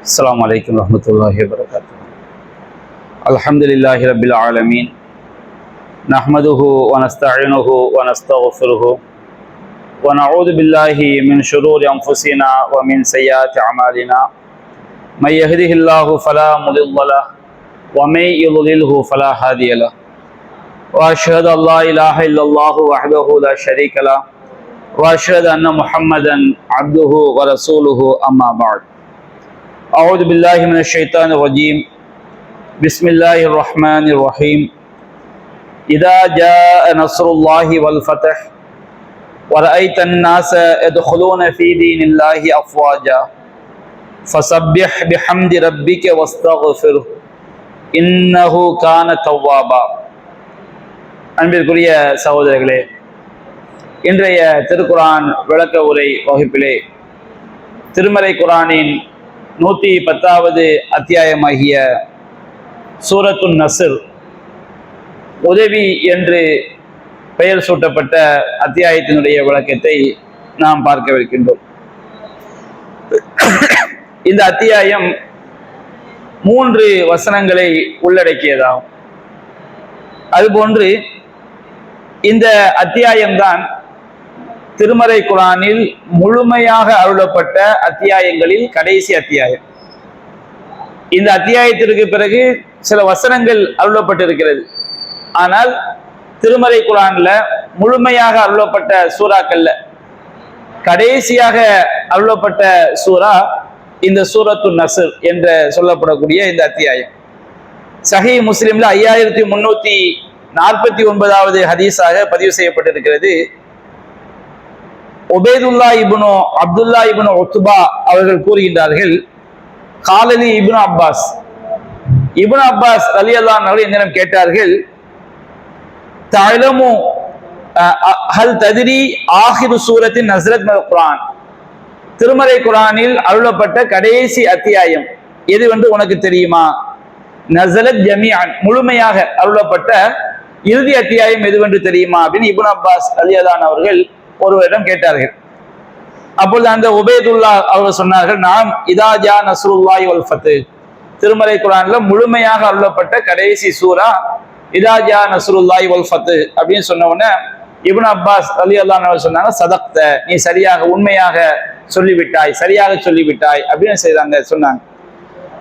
السلام عليكم ورحمة الله وبركاته. الحمد لله رب العالمين، نحمده ونستعينه ونستغفره ونعوذ بالله من شرور أنفسنا ومن سيئات أعمالنا. من يهده الله فلا مضل له ومن يضلله فلا هادي له، وأشهد أن لا إله إلا الله وحده لا شريك له، وأشهد أن محمدا عبده ورسوله. أما بعد، أعوذ بالله من الشيطان الرجيم. بسم الله الرحمن الرحيم. إذا جاء نصر الله والفتح ورأيت الناس يدخلون في دين الله أفواجا فسبح بحمد ربك واستغفره إنه كان توابا. அன்பிற்குரிய சகோதரர்களே, இன்றைய திருக்குரான் விளக்க உரை வகுப்பிலே திருமறை குரானின் 110வது அத்தியாயமாகிய சூரத்துன் நஸ்ர், உதவி என்று பெயர் சூட்டப்பட்ட அத்தியாயத்தினுடைய விளக்கத்தை நாம் பார்க்கவிருக்கின்றோம். இந்த அத்தியாயம் 3 வசனங்களை உள்ளடக்கியதாகும். அதுபோன்று இந்த அத்தியாயம்தான் திருமறை குரானில் முழுமையாக அருளப்பட்ட அத்தியாயங்களில் கடைசி அத்தியாயம். இந்த அத்தியாயத்திற்கு பிறகு சில வசனங்கள் அருளப்பட்டிருக்கிறது. ஆனால் திருமறை குரான்ல முழுமையாக அருளப்பட்ட சூறாக்கள்ல கடைசியாக அருளப்பட்ட சூரா இந்த சூரத்துன் நஸ்ர் என்று சொல்லப்படக்கூடிய இந்த அத்தியாயம். சஹீஹ் முஸ்லிம்ல 5349வது ஹதீஸாக பதிவு செய்யப்பட்டிருக்கிறது. உபைதுல்லா இப்னு அப்துல்லா இப்னு உத்பா அவர்கள் கூறுகின்றார்கள், காலலி இப்னு அப்பாஸ் ரலியல்லாஹு அன்ஹு என்னிடம் கேட்டார்கள், தஅலமு ஹல் தத்ரி ஆகிரு சூரத்தின் நஸ்ரத் மினல் குர்ஆன், திருமறை குர்ஆனில் அருளப்பட்ட கடைசி அத்தியாயம் எது என்று உனக்கு தெரியுமா? நஸலத் ஜமீஅன், முழுமையாக அருளப்பட்ட இறுதி அத்தியாயம் எதுவென்று தெரியுமா அப்படின்னு இப்னு அப்பாஸ் ரலியல்லாஹு அன்ஹு அவர்கள் ஒருவரிடம் கேட்டார்கள். அப்பொழுது அந்த உபைதுல்லா அவர்கள் சொன்னார்கள், நாம் இதா ஜா நஸ்ருல்லாஹி வல் ஃபத்ஹ், திருமறை குர்ஆன்ல முழுமையாக அருளப்பட்ட கடைசி சூரா இதா ஜா நஸ்ருல்லாஹி வல் ஃபத்ஹ் அப்படின்னு சொன்ன உடனே இப்னு அப்பாஸ் ரலியல்லாஹு அன்ஹு சொன்னாங்க, சதக்த, நீ சரியாக உண்மையாக சொல்லிவிட்டாய், சரியாக சொல்லிவிட்டாய் அப்படின்னு சொன்னாங்க.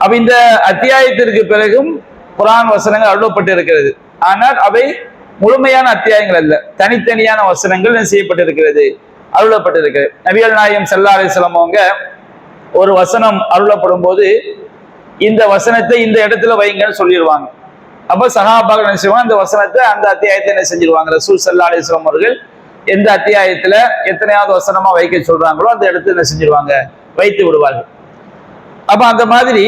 அப்ப இந்த அத்தியாயத்திற்கு பிறகும் குர்ஆன் வசனங்கள் அருளப்பட்டு இருக்கிறது. ஆனால் அவை முழுமையான அத்தியாயங்கள் அல்ல, தனித்தனியான வசனங்கள் செய்யப்பட்டிருக்கிறது, அருளப்பட்டிருக்கிறது. நபிகள் நாயகம் ஸல்லல்லாஹு அலைஹி வஸல்லம் அவங்க ஒரு வசனம் அருளப்படும் போது இந்த வசனத்தை இந்த இடத்துல வைங்கன்னு சொல்லிடுவாங்க. அப்ப சஹாபாக்கள் என்ன செய்வாங்க, அந்த வசனத்தை அந்த அத்தியாயத்தை என்ன செஞ்சிருவாங்க, ரசூல் ஸல்லல்லாஹு அலைஹி வஸல்லம் அவர்கள் எந்த அத்தியாயத்துல எத்தனையாவது வசனமா வைக்க சொல்றாங்களோ அந்த இடத்துல என்ன செஞ்சிருவாங்க, வைத்து விடுவார்கள். அப்ப அந்த மாதிரி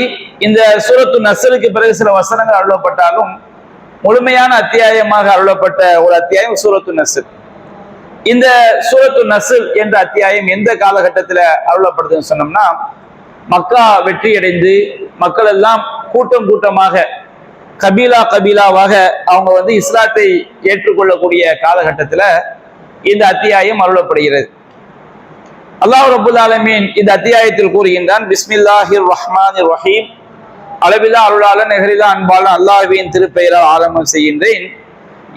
இந்த சூரத்துன் நஸ்ருக்கு பிறகு சில வசனங்கள் அருளப்பட்டாலும் முழுமையான அத்தியாயமாக அருளப்பட்ட ஒரு அத்தியாயம் சூரத்துன் நஸ்ர். இந்த சூரத்துன் நஸ்ர் என்ற அத்தியாயம் எந்த காலகட்டத்தில் அருளப்படுதுன்னு சொன்னோம்னா, மக்கா வெற்றி அடைந்து மக்கள் எல்லாம் கூட்டம் கூட்டமாக கபீலாவாக அவங்க இஸ்லாத்தை ஏற்றுக்கொள்ளக்கூடிய காலகட்டத்தில் இந்த அத்தியாயம் அருளப்படுகிறது. அல்லாஹ் ரப்புல் ஆலமீன் இந்த அத்தியாயத்தில் கூறுகின்றான், பிஸ்மில்லாஹிர் ரஹ்மானிர் ரஹீம், அளவிலா அருளாளன் நெகரிலா அன்பாளன் அல்லாஹ்வின் திருப்பெயரால் ஆரம்பம் செய்கின்றேன்.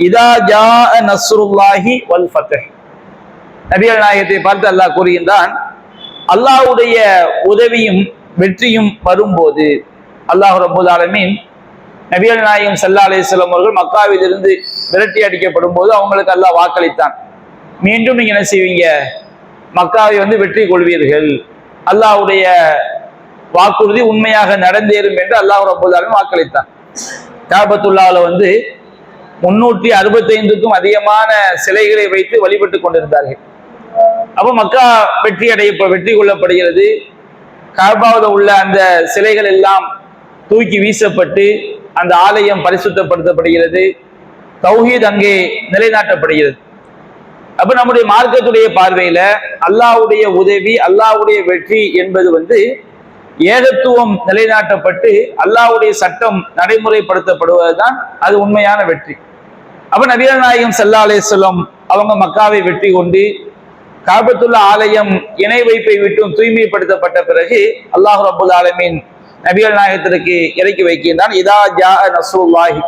இதா ஜா நஸ்ருல்லாஹி வல் ஃபத்ஹ், நபிகள் நாயகத்தை பார்த்து அல்லாஹ் கூறுகின்றான், அல்லாஹ்வுடைய உதவியும் வெற்றியும் வரும்போது. அல்லாஹ் ரப்பல் ஆலமீன் நபிகள் நாயகம் ஸல்லல்லாஹு அலைஹி வஸல்லம் அவர்கள் மக்காவிலிருந்து விரட்டி அடிக்கப்படும் போது அவங்களுக்கு அல்லாஹ் வாக்களித்தான், மீண்டும் நீங்க என்ன செய்வீங்க, மக்காவை வெற்றி கொள்வீர்கள், அல்லாஹ்வுடைய வாக்குறுதி உண்மையாக நடந்தேறும் என்று அல்லாஹ் ரப்பல் ஆலமீன் வாக்களித்தான். காபத்துல்லாஹ்ல 365க்கும் அதிகமான சிலைகளை வைத்து வழிபட்டு கொண்டிருந்தார்கள். அப்ப மக்கா வெற்றி கொள்ளப்படுகிறது. காபாவில் உள்ள அந்த சிலைகள் எல்லாம் தூக்கி வீசப்பட்டு அந்த ஆலயம் பரிசுத்தப்படுத்தப்படுகிறது. தௌஹீத் அங்கே நிலைநாட்டப்படுகிறது. அப்ப நம்முடைய மார்க்கத்துடைய பார்வையில அல்லாஹ்வுடைய உதவி, அல்லாஹ்வுடைய வெற்றி என்பது ஏகத்துவம் நிலைநாட்டப்பட்டு அல்லாஹ்வுடைய சட்டம் நடைமுறைப்படுத்தப்படுவதுதான் அது உண்மையான வெற்றி. அப்ப நபிகள் நாயகம் ஸல்லல்லாஹு அலைஹி வஸல்லம் அவங்க மக்காவை வெற்றி கொண்டு காபத்துல்லா ஆலயம் இணை வைப்பை விட்டும் தூய்மைப்படுத்தப்பட்ட பிறகு அல்லாஹ் ரப்புல் ஆலமீன் நபிகள் நாயகத்திற்கு இறக்கி வைக்கின்றான். இதா ஜா நஸ்ருல்லாஹி,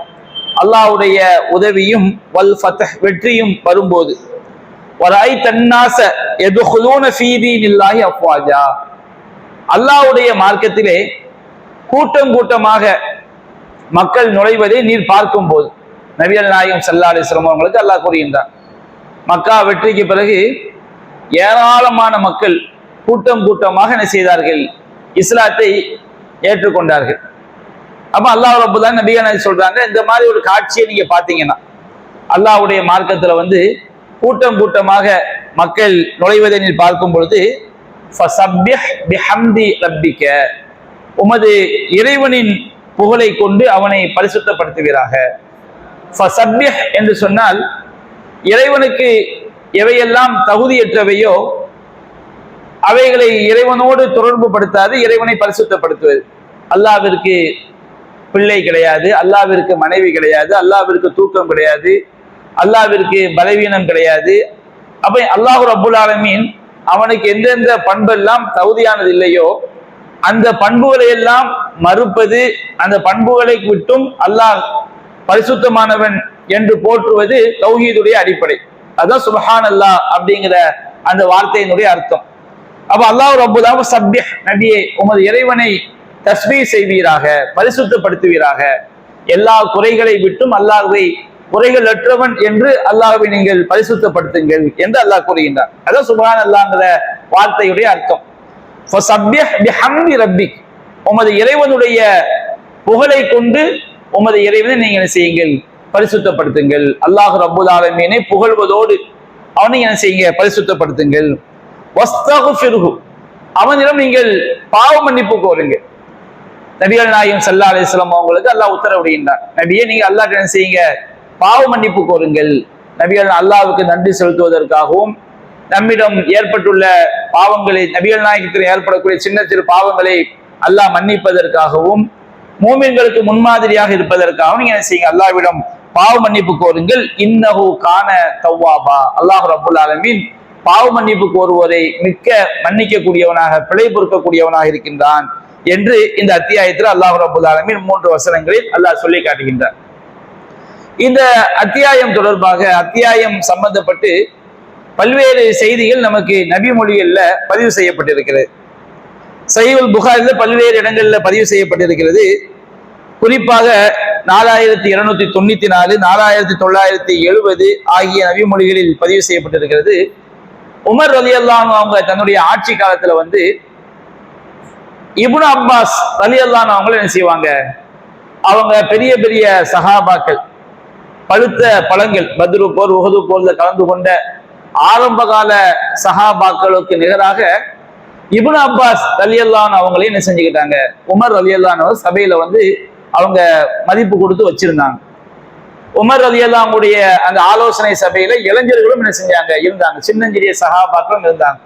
அல்லாஹ்வுடைய உதவியும் வல் ஃபத்ஹ் வெற்றியும் வரும்போது, வரைத அன்னாஸ யதுகுலூன ஃபீ தீனில்லாஹி அஃப்வாஜா, அல்லாஹ்வுடைய மார்க்கத்திலே கூட்டம் கூட்டமாக மக்கள் நுழைவதை நீர் பார்க்கும் போது, நபிகள் நாயகம் ஸல்லல்லாஹு அலைஹி வஸல்லம் அவங்களுக்கு அல்லாஹ் கூறுகின்றான், மக்கா வெற்றிக்கு பிறகு ஏராளமான மக்கள் கூட்டம் கூட்டமாக என்ன செய்தார்கள், இஸ்லாத்தை ஏற்றுக்கொண்டார்கள். அப்ப அல்லாஹ் ரப்பல் ஆலமீன் நபிகள் சொல்றாங்க, இந்த மாதிரி ஒரு காட்சியை நீங்க பாத்தீங்கன்னா, அல்லாஹ்வுடைய மார்க்கத்துல கூட்டம் கூட்டமாக மக்கள் நுழைவதை நீர் பார்க்கும் பொழுது, ஃபஸப்பிஹ் பிஹம்தி ரப்பிக, உமது இறைவனின் புகழை கொண்டு அவனை பரிசுத்தப்படுத்துவீராக. ஃபஸப்பிஹ் என்று சொன்னால் இறைவனுக்கு எவையெல்லாம் தகுதியற்றவையோ அவைகளை இறைவனோடு தொடர்பு படுத்தாது இறைவனை பரிசுத்தப்படுத்துவது. அல்லாஹ்விற்கு பிள்ளை கிடையாது, அல்லாஹ்விற்கு மனைவி கிடையாது, அல்லாஹ்விற்கு தூக்கம் கிடையாது, அல்லாஹ்விற்கு பலவீனம் கிடையாது. அப்ப அல்லாஹ் ரப்புல் ஆலமீன் அவனுக்கு எந்தெந்த பண்பெல்லாம் தகுதியானது இல்லையோ அந்த பண்புகளை எல்லாம் மறுப்பது, அந்த பண்புகளை விட்டும் அல்லாஹ் பரிசுத்தமானவன் என்று போற்றுவது தௌஹீதுடைய அடிப்படை. அதான் சுப்ஹானல்லாஹ் அப்படிங்கிற அந்த வார்த்தையினுடைய அர்த்தம். அப்ப அல்லாஹ் ரப்புல் ஆலமீன் சப்பிஹ், நபியே உமது இறைவனை தஸ்பீஹ் செய்வீராக, பரிசுத்தப்படுத்துவீராக, எல்லா குறைகளை விட்டும் அல்லாஹ்வை குறைகள் அற்றவன் என்று அல்லாஹ்வை நீங்கள் பரிசுத்தப்படுத்துங்கள் என்று அல்லாஹ் கூறுகின்றார். அதான் சுப்ஹானல்லாஹ்ங்கிற வார்த்தையுடைய அர்த்தம். ஃபஸப்பிஹ் பிஹம்தி ரப்பிக், உமது இறைவனுடைய புகழை கொண்டு உமது இறைவனை நீங்கள் செய்யுங்கள், பரிசுத்தப்படுத்துங்கள். அல்லாஹ் ரப்புல் ஆலமீனை புகழ்வதோடு அவனை என்ன செய்யுங்க, பரிசுத்தப்படுத்துங்கள். வஸ்தக்ஃபிர்ஹு, அவனிடம் நீங்கள் பாவ மன்னிப்பு கோருங்க. நபிகள் நாயகம் ஸல்லல்லாஹு அலைஹி வஸல்லம் அவங்களுக்கு அல்லாஹ் உத்தரவிடுகின்றார், நபியே நீங்க அல்லாஹ்ட்ட என்ன செய்யுங்க, பாவ மன்னிப்பு கோருங்கள். நபிகள் அல்லாஹ்வுக்கு நன்றி செலுத்துவதற்காகவும், நம்மிடம் ஏற்பட்டுள்ள பாவங்களை, நபிகள் நாயகத்தில் ஏற்படக்கூடிய சின்ன சிறு பாவங்களை அல்லாஹ் மன்னிப்பதற்காகவும், மூமின்களுக்கு முன்மாதிரியாக இருப்பதற்காகவும் நீங்க என்ன செய்யுங்க, அல்லாஹ்விடம் பாவ மன்னிப்பு கோருங்கள். இன்னஹு கான தவ்வாபா, அல்லாஹ் ரப்புல் ஆலமீன் பாவ மன்னிப்பு கோருவதை மிக்க மன்னிக்க கூடியவனாக, பிழை பொறுக்கக்கூடியவனாக இருக்கின்றான் என்று இந்த அத்தியாயத்தில் அல்லாஹ் ரப்புல் ஆலமீன் 3 வசனங்களில் அல்லாஹ் சொல்லி காட்டுகின்றார். இந்த அத்தியாயம் தொடர்பாக, அத்தியாயம் சம்பந்தப்பட்டு பல்வேறு செய்திகள் நமக்கு நபி மொழிகள்ல பதிவு செய்யப்பட்டிருக்கிறது. சஹீஹுல் புகாரில பல்வேறு இடங்கள்ல பதிவு செய்யப்பட்டிருக்கிறது. குறிப்பாக 4294, 4970 ஆகிய நபி மொழிகளில் பதிவு செய்யப்பட்டிருக்கிறது. உமர் ரலியல்லாஹு அன்ஹு அவங்க தன்னுடைய ஆட்சி காலத்துல இப்னு அப்பாஸ் ரலியல்லாஹு அன்ஹு அவங்கள என்ன செய்வாங்க, அவங்க பெரிய பெரிய சஹாபாக்கள், பழுத்த பழங்கள், பத்ரு போர், உஹது போர்ல கலந்து கொண்ட ஆரம்ப கால சஹாபாக்களுக்கு நிகராக இப்னு அப்பாஸ் ரலியல்லாஹு அன்ஹு அவங்களே என்ன செஞ்சுக்கிட்டாங்க, உமர் ரலியல்லாஹு அன்ஹு சபையில அவங்க மதிப்பு கொடுத்து வச்சிருந்தாங்க. உமர் ரலியல்லாஹு அன்ஹுடைய அந்த ஆலோசனை சபையில இளைஞர்களும் என்ன செஞ்சாங்க, இருந்தாங்க, சின்னஞ்சிறிய சஹாபாக்களும் இருந்தாங்க.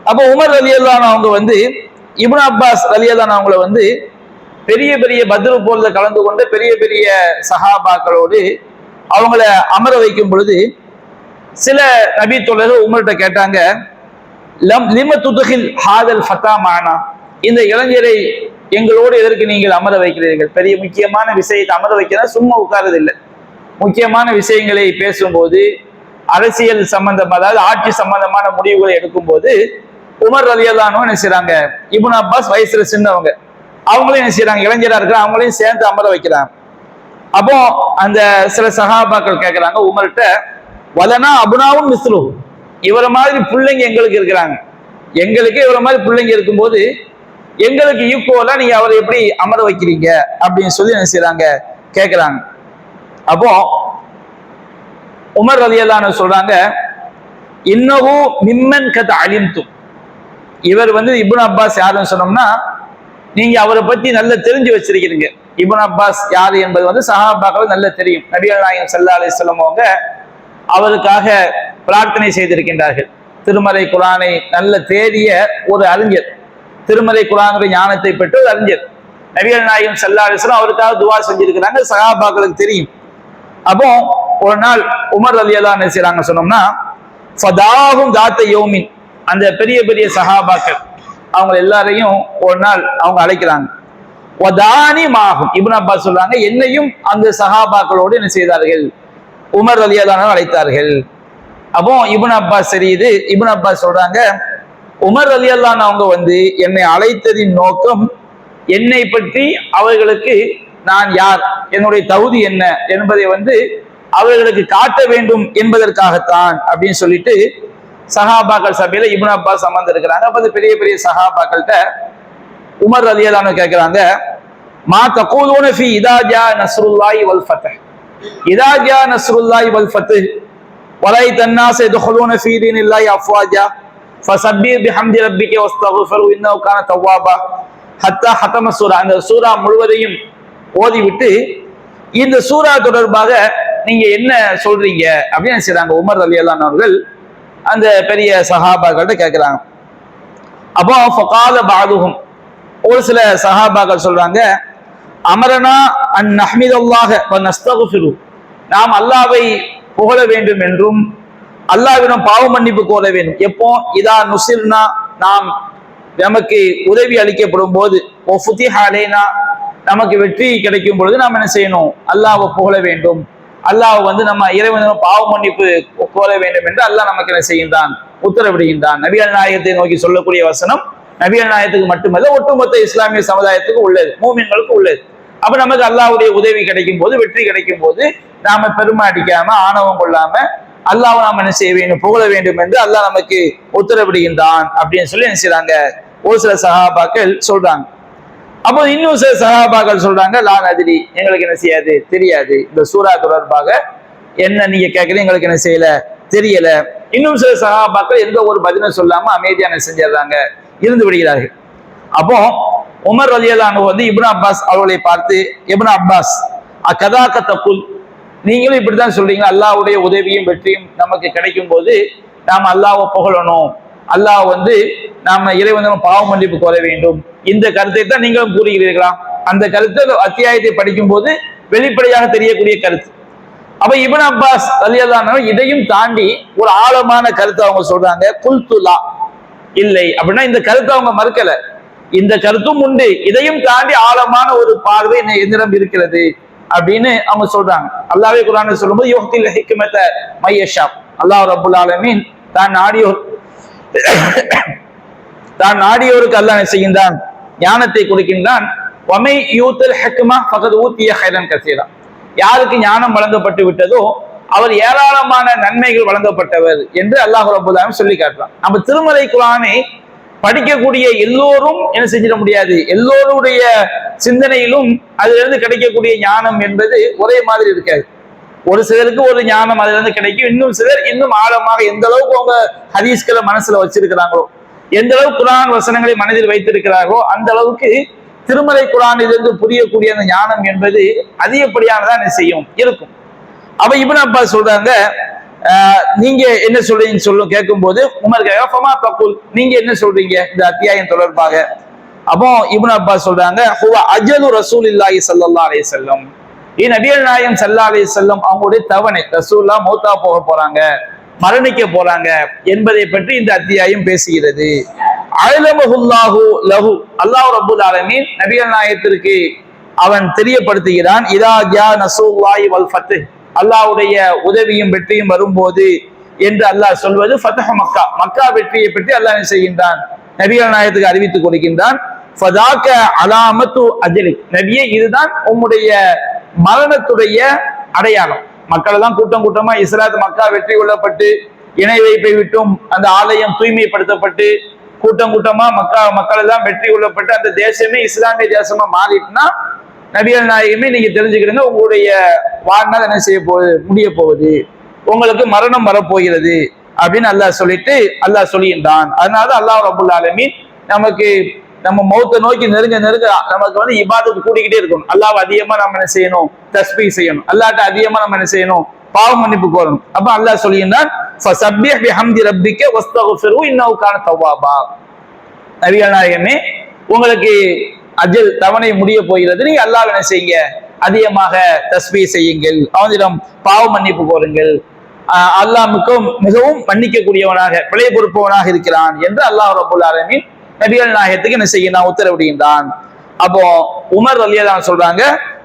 அப்போ உமர் ரலியல்லாஹு அன்ஹு அவங்க இப்னு அப்பாஸ் ரலியல்லாஹு அன்ஹு அவங்கள பெரிய பெரிய பத்ரு போர்ல கலந்து கொண்ட பெரிய பெரிய சஹாபாக்களோடு அவங்கள அமர வைக்கும் பொழுது சில நபி தோழர்கள் உமர்கிட்ட கேட்டாங்க, லிம துதுகில் ஹாதல் ஃபதா மானா, இந்த இளைஞரை எங்களோடு எதற்கு நீங்கள் அமர வைக்கிறீர்கள்? பெரிய முக்கியமான விஷயத்தை அமர வைக்கிறதா, சும்மா உட்கார்றது இல்லை. முக்கியமான விஷயங்களை பேசும்போது, அரசியல் சம்பந்தம், அதாவது ஆட்சி சம்பந்தமான முடிவுகளை எடுக்கும் போது உமர் ரலியல்லாஹு அன்ஹு என்ன செய்றாங்க, இப்னு அப்பாஸ் வயசுல சின்னவங்க, அவங்களையும் என்ன செய்யறாங்க, இளைஞரா இருக்கிற அவங்களையும் சேர்ந்து அமர வைக்கிறாங்க. அப்போ அந்த சில சஹாபாக்கள் கேட்கிறாங்க உமர்கிட்ட, வலனா அபுனாவும் மிஸ்லு, இவரை மாதிரி பிள்ளைங்க எங்களுக்கு இருக்கிறாங்க, எங்களுக்கு இவரை மாதிரி பிள்ளைங்க இருக்கும்போது எங்களுக்கு ஈக்குவலா நீங்க அவரை எப்படி அமர வைக்கிறீங்க அப்படின்னு சொல்லி என்ன செய்யறாங்க, கேட்கிறாங்க. அப்போ உமர் ரலியல்லாஹு அன்ஹு சொல்றாங்க, இன்னஹு மிம்மன் கத் அலிம்தும், இவர் இப்னு அப்பாஸ் யாருன்னு சொன்னோம்னா நீங்க அவரை பத்தி நல்லா தெரிஞ்சு வச்சிருக்கிறீங்க. இப்னு அப்பாஸ் யாரு என்பது சஹாபாக்களுக்கு நல்லா தெரியும். நபிகள் நாயகம் ஸல்லல்லாஹு அலைஹி வஸல்லம் அவங்க அவருக்காக பிரார்த்தனை செய்திருக்கின்றார்கள். திருமறை குர்ஆனை நல்ல தேடிய ஒரு அறிஞர், திருமறை குர்ஆனுடைய ஞானத்தை பெற்ற ஒரு அறிஞர். நபிகள் நாயகம் ஸல்லல்லாஹு அலைஹி வஸல்லம் அவருக்காக துஆ செஞ்சிருக்கிறாங்க, சஹாபாக்களுக்கு தெரியும். அப்போ ஒரு நாள் உமர் ரலியல்லாஹு அன்ஹு செய்றாங்க சொன்னோம்னா, ஃபதாஹும் தாத்த யௌமின், அந்த பெரிய பெரிய சஹாபாக்கள் அவங்க எல்லாரையும் ஒரு நாள் அவங்க அழைக்கிறாங்க. வதானி மாகும். இப்னு அப்பாஸ் சொல்றாங்க, என்னையும் அந்த சஹாபாக்களோடு என்ன செய்தார்கள், உமர் ரலியல்லாஹு அன்ஹு அழைத்தார்கள். அப்போ இப்னு அப்பாஸ் தெரியுது. இப்னு அப்பாஸ் சொல்றாங்க, உமர் ரலியல்லாஹு அன்ஹு அவங்க வந்து என்னை அழைத்ததின் நோக்கம் என்னை பற்றி அவர்களுக்கு நான் யார், என்னுடைய தகுதி என்ன என்பதை வந்து அவர்களுக்கு காட்ட வேண்டும் என்பதற்காகத்தான் அப்படின்னு சொல்லிட்டு சஹாபாக்கள் சபையில இப்னு அப்பாஸ் அமர்ந்திருக்கிறாங்க. அப்ப பெரிய பெரிய சஹாபாக்கள்கிட்ட உமர் ரலியல்லாஹு அன்ஹு கேட்கிறாங்க, மா தகூலூன ஃபீ இதா ஜா நஸ்ருல்லாஹி வல் ஃபத்ஹ், இதா ஜா நஸ்ருல்லாஹி வல் ஃபத்ஹ் வலைத الناس يدخلون في دين الله افواجا فسبح بحمد ربك واستغفره انه كان توابا حتى ختم சூரா. அந்த சூரா முழுவதையும் ஓதிவிட்டு இந்த சூரா தொடர்பாக நீங்க என்ன சொல்றீங்க அப்படின்னு செய்றாங்க. உமர் ரலியல்லாஹு அன்ஹு அவர்கள் அந்த பெரிய சஹாபாக்கள்கிட்ட கேட்கிறாங்க. அப்போ ஃபகால பஅதுஹும், ஒரு சில சஹாபாக்கள் சொல்றாங்க, அமரனா அன் நஹ்மிதல்லாஹ வ நஸ்தக்ஃபிரு, நாம் அல்லாஹ்வை புகழ வேண்டும் என்றும் அல்லாஹ்விடம் பாவ மன்னிப்பு கோர வேண்டும். எப்போ இதா நுசிர்னா, நாம் நமக்கு உதவி அளிக்கப்படும் போது, ஓ ஃபுதிஹ அலைனா, நமக்கு வெற்றி கிடைக்கும் பொழுது நாம் என்ன செய்யணும், அல்லாஹ்வை புகழ வேண்டும், அல்லாஹ் வந்து நம்ம இறைவனிடம் பாவ மன்னிப்பு கோர வேண்டும் என்று அல்லாஹ் நமக்கு என்ன செய்கின்றான், உத்தரவிடுகின்றான். நபிகள் நாயகத்தை நோக்கி சொல்லக்கூடிய வசனம் நபிகள் நாயகத்துக்கு மட்டுமல்ல, ஒட்டுமொத்த இஸ்லாமிய சமுதாயத்துக்கு உள்ளது, மூமின்களுக்கு உள்ளது. அப்ப நமக்கு அல்லாஹ்வுடைய உதவி கிடைக்கும் போது, வெற்றி கிடைக்கும் போது நாம பெருமை அடிக்காம ஆணவம் கொள்ளாம அல்லாஹ் நாம என்ன செய்ய வேண்டும், புகழ வேண்டும் என்று அல்லாஹ் நமக்கு உத்தரவிடுகின்றான் அப்படின்னு சொல்லி என்ன செய்றாங்க, ஒரு சில சஹாபாக்கள் சொல்றாங்க. அப்போ இன்னும் சில சஹாபாக்கள் சொல்றாங்க, லா நதிரி, எங்களுக்கு என்ன செய்யாது, தெரியாது, இந்த சூரா தொடர்பாக என்ன நீங்க கேட்கறது எங்களுக்கு என்ன செய்யல, தெரியல. இன்னும் சில சஹாபாக்கள் எந்த ஒரு பதிலும் சொல்லாம அமைதியான செஞ்சிடறாங்க, இருந்து விடுகிறார்கள். அப்போ உமர் ரலியல்லாஹு அன்ஹு வந்து இப்னு அப்பாஸ் அவர்களை பார்த்து, இப்னு அப்பாஸ் அகதாக தகுல், நீங்களும் இப்படித்தான் சொல்றீங்க, அல்லாஹ்வுடைய உதவியும் வெற்றியும் நமக்கு கிடைக்கும் போது நாம் அல்லாஹ்வை புகழணும், அல்லாஹ் வந்து நாம இறைவனிடம் பாவ மன்னிப்பு கோர வேண்டும், இந்த கருத்தை தான் நீங்களும் கூறுகிறீர்களா? அந்த கருத்தை அத்தியாயத்தை படிக்கும் போது வெளிப்படையாக தெரியக்கூடிய கருத்து. அப்ப இப்னு அப்பாஸ் ரலியல்லாஹு அன்ஹு இதையும் தாண்டி ஒரு ஆழமான கருத்தை அவங்க சொல்றாங்க. குல்துலா, இல்லை அப்படின்னா இந்த கருத்தை அவங்க மறுக்கல, இந்த கருத்தும் உண்டு, இதையும் தாண்டி ஆழமான ஒரு பார்வை என்னிடம் இருக்கிறது அப்படின்னு அவங்க சொல்றாங்க. அல்லாஹ்வே குர்ஆன்ல சொல்லும்போது யுஹ்தில் ஹிக்மத மையஷா, அல்லாஹ் ரப்புல் ஆலமீன் தான் நாடியோருக்கு அல்லாஹ் என்ன செய்கின்றான், ஞானத்தை கொடுக்கின்றான். வமை யூத்தல் ஹிக்மா ஃபகத் ஊத்திய ஹைரன் கஸீரா, யாருக்கு ஞானம் வழங்கப்பட்டு விட்டதோ அவர் ஏராளமான நன்மைகள் வழங்கப்பட்டவர் என்று அல்லாஹ் ரப்புல் ஆலமீன் சொல்லி காட்டுறான். நம்ம திருமறை குர்ஆனை படிக்கக்கூடிய எல்லோரும் என்ன செஞ்சிட முடியாது, எல்லோருடைய சிந்தனையிலும் அதுல இருந்து கிடைக்கக்கூடிய ஞானம் என்பது ஒரே மாதிரி இருக்காது. ஒரு சிலருக்கு ஒரு ஞானம் அதுல இருந்து கிடைக்கும், இன்னும் சிலர் இன்னும் ஆழமாக எந்த அளவுக்கு அவங்க ஹதீஸ்களை மனசுல வச்சிருக்கிறாங்களோ, எந்த அளவுக்கு குர்ஆன் வசனங்களை மனதில் வைத்திருக்கிறார்களோ அந்த அளவுக்கு திருமறை குர்ஆனிலிருந்து புரியக்கூடிய அந்த ஞானம் என்பது அதிகப்படியானதான் என்ன செய்யும், இருக்கும். அப்ப இப்னு அப்பாஸ் சொல்றாங்க, நீங்க என்ன சொல்றீங்கன்னு சொல்லும் கேட்கும் போது உமர் ஃபமா தகுல், நீங்க என்ன சொல்றீங்க இந்த அத்தியாயம் தொடர்பாக? அப்போ இப்னு அப்பாஸ் சொல்றாங்க, ஹுவ அஜலு ரசூலில்லாஹி ஸல்லல்லாஹு அலைஹி வஸல்லம், நபிகள் நாயகம் ஸல்லல்லாஹு அலைஹி வஸல்லம் அவங்களுடைய தவணை, ரசூலுல்லாஹ் மௌத்தா போக போறாங்க, மரணிக்க போறாங்க என்பதை பற்றி இந்த அத்தியாயம் பேசுகிறது. அலமஹுல்லாஹு லஹு, அல்லாஹ் ரப்புல் ஆலமீன் நபிகள் நாயகத்திற்கு அவன் தெரியப்படுத்துகிறான், இதா ஜா நஸ்ருல்லாஹி வல் ஃபத்ஹ், அல்லாஹ்வுடைய உதவியும் வெற்றியும் வரும்போது என்று அல்லாஹ் சொல்வது ஃபத்ஹ் மக்கா, மக்கா வெற்றியை பற்றி அல்லாஹ் என்ன செய்கின்றான், நபிகள் நாயகத்துக்கு அறிவித்துக் கொடுக்கின்றான். ஃபதாக அலாமத்து அஜலி, நபியே இதுதான் உம்முடைய மரணத்துடைய அடையாளம். மக்கள் எல்லாம் கூட்டம் கூட்டமா இஸ்லாத் மக்கா வெற்றி கொள்ளப்பட்டு இணை வைப்பை விட்டும் அந்த ஆலயம் தூய்மைப்படுத்தப்பட்டு கூட்டம் கூட்டமா மக்கள் எல்லாம் வெற்றி கொள்ளப்பட்டு அந்த தேசமே இஸ்லாமிய தேசமா மாறிட்டுனா நபிகள் நாயகமே நீங்க தெரிஞ்சுக்கிறீங்க, உங்களுடைய வாழ்நாள் என்ன செய்ய போகுது, முடிய போகுது, உங்களுக்கு மரணம் வரப்போகிறது அப்படின்னு அல்லாஹ் சொல்லுகின்றான். அதனால அல்லாஹ் ரப்புல் ஆலமீன் நமக்கு நம்ம மௌத்தை நோக்கி நெருங்க நமக்கு வந்து இபாதத்து கூடிக்கிட்டே இருக்கணும். அல்லாஹ் அதிகமா நம்ம என்ன செய்யணும், தஸ்பீஹ் செய்யணும், அல்லாஹ்ட்ட அதிகமா நம்ம என்ன செய்யணும், பாவ மன்னிப்பு கோரணும். அப்ப அல்லாஹ் சொல்லுகின்றான், ஃபஸப்பிஹ் பிஹம்தி ரப்பிக வஸ்தக்ஃபிரு இன்னஹு கான தவ்வாபா, நபிகள் நாயகமே உங்களுக்கு அஜல் தவணை முடிய போகிறது, நீங்க அல்லாஹ் என்ன செய்யுங்க, அதிகமாக தஸ்பீஹ் செய்யுங்கள், அவனிடம் பாவ மன்னிப்பு கோருங்கள், அல்லாஹ் மிகவும் மன்னிக்கக்கூடியவனாக பிழை பொறுப்பவனாக இருக்கிறான் என்று அல்லாஹ் ரப்புல் ஆலமீன் நபிகள் நாயகத்துக்கு என்ன செய்ய உத்தரவிடுகின்றான். அப்போ உமர் ரலியல்லாஹு சொல்றாங்க,